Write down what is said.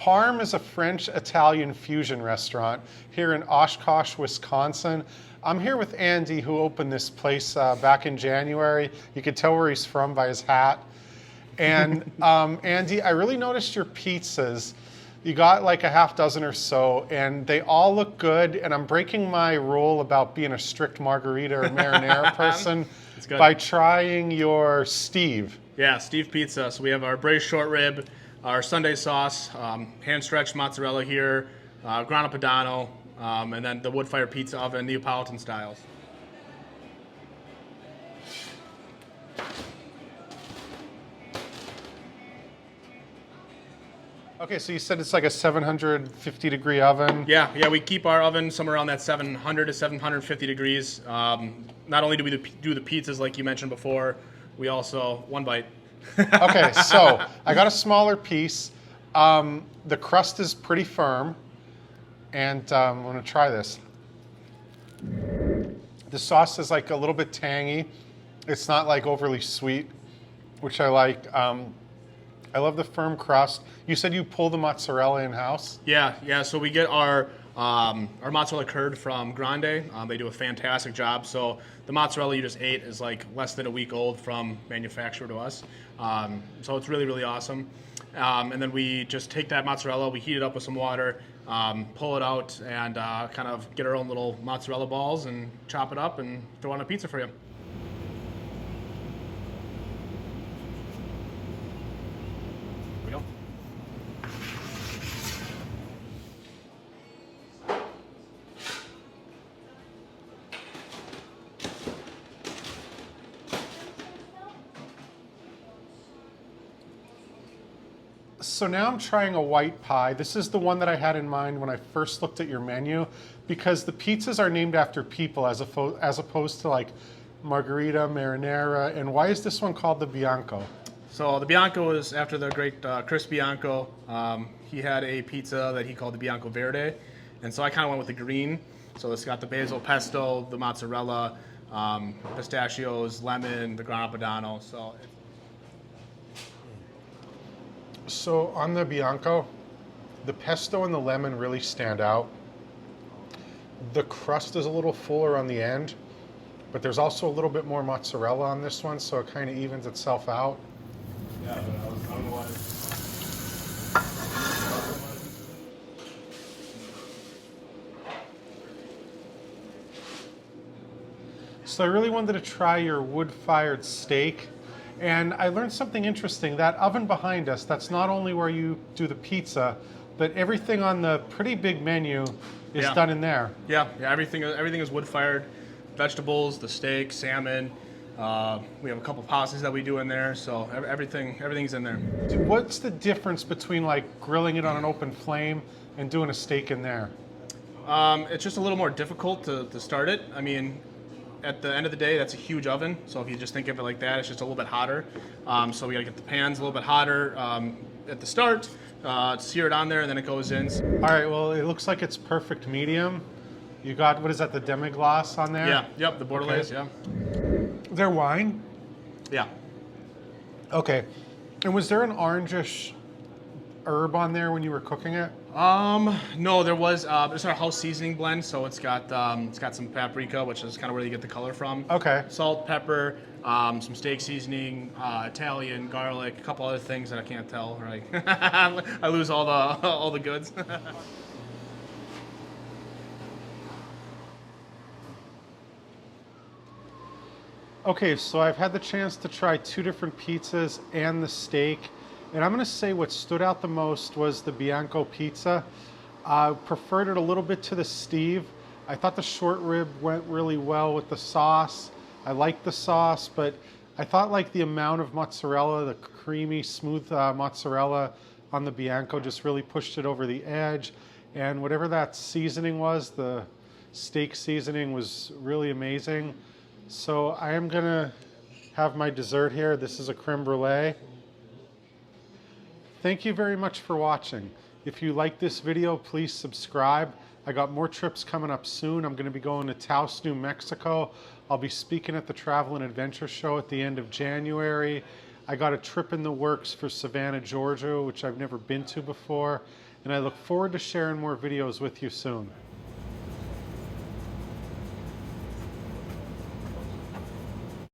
Parm is a French-Italian fusion restaurant here in Oshkosh, Wisconsin. I'm here with Andy, who opened this place back in January. You can tell where he's from by his hat. And Andy, I really noticed your pizzas. You got like a half dozen or so, and they all look good. And I'm breaking my rule about being a strict margarita or marinara person by trying your Steve. Yeah, Steve Pizza. So we have our braised short rib, our Sunday sauce, hand-stretched mozzarella here, grana padano, and then the wood-fired pizza oven, Neapolitan styles. Okay, so you said it's like a 750 degree oven. Yeah, we keep our oven somewhere around that 700 to 750 degrees. Not only do we do the pizzas like you mentioned before, we also, one bite. Okay, so I got a smaller piece. The crust is pretty firm, and I'm gonna try this. The sauce is like a little bit tangy. It's not like overly sweet, which I like. I love the firm crust. You said you pull the mozzarella in-house? Yeah. So we get our mozzarella curd from Grande. They do a fantastic job. So the mozzarella you just ate is like less than a week old from manufacturer to us. So it's really, really awesome. And then we just take that mozzarella, we heat it up with some water, pull it out, and kind of get our own little mozzarella balls and chop it up and throw on a pizza for you. So now I'm trying a white pie. This is the one that I had in mind when I first looked at your menu, because the pizzas are named after people as opposed to like margarita, marinara. And why is this one called the Bianco? So the Bianco is after the great Chris Bianco. He had a pizza that he called the Bianco Verde. And so I kind of went with the green. So it's got the basil pesto, the mozzarella, pistachios, lemon, the grana padano. So on the Bianco, the pesto and the lemon really stand out. The crust is a little fuller on the end, but there's also a little bit more mozzarella on this one, so it kind of evens itself out. Yeah, but I don't know why. So I really wanted to try your wood-fired steak. And I learned something interesting. That oven behind us, that's not only where you do the pizza, but everything on the pretty big menu is done in there. Yeah, everything is wood-fired. Vegetables, the steak, salmon. We have a couple pastas that we do in there, so everything's in there. What's the difference between like grilling it on an open flame and doing a steak in there? It's just a little more difficult to start it. I mean, at the end of the day, that's a huge oven. So if you just think of it like that, it's just a little bit hotter. So we gotta get the pans a little bit hotter at the start, sear it on there, and then it goes in. All right, well, it looks like it's perfect medium. You got, what is that, the demi-glace on there? Yeah, yep, the Bordelaise, okay. Yeah. Their wine? Yeah. Okay. And was there an orangish herb on there when you were cooking it? No, there was. It's our house seasoning blend, so it's got some paprika, which is kind of where you get the color from. Okay. Salt, pepper, some steak seasoning, Italian, garlic, a couple other things that I can't tell. Right? I lose all the goods. Okay, so I've had the chance to try two different pizzas and the steak. And I'm gonna say what stood out the most was the Bianco pizza. I preferred it a little bit to the Steve. I thought the short rib went really well with the sauce. I liked the sauce, but I thought like the amount of mozzarella, the creamy, smooth mozzarella on the Bianco just really pushed it over the edge. And whatever that seasoning was, the steak seasoning was really amazing. So I am gonna have my dessert here. This is a crème brûlée. Thank you very much for watching. If you like this video, please subscribe. I got more trips coming up soon. I'm gonna be going to Taos, New Mexico. I'll be speaking at the Travel and Adventure Show at the end of January. I got a trip in the works for Savannah, Georgia, which I've never been to before, and I look forward to sharing more videos with you soon.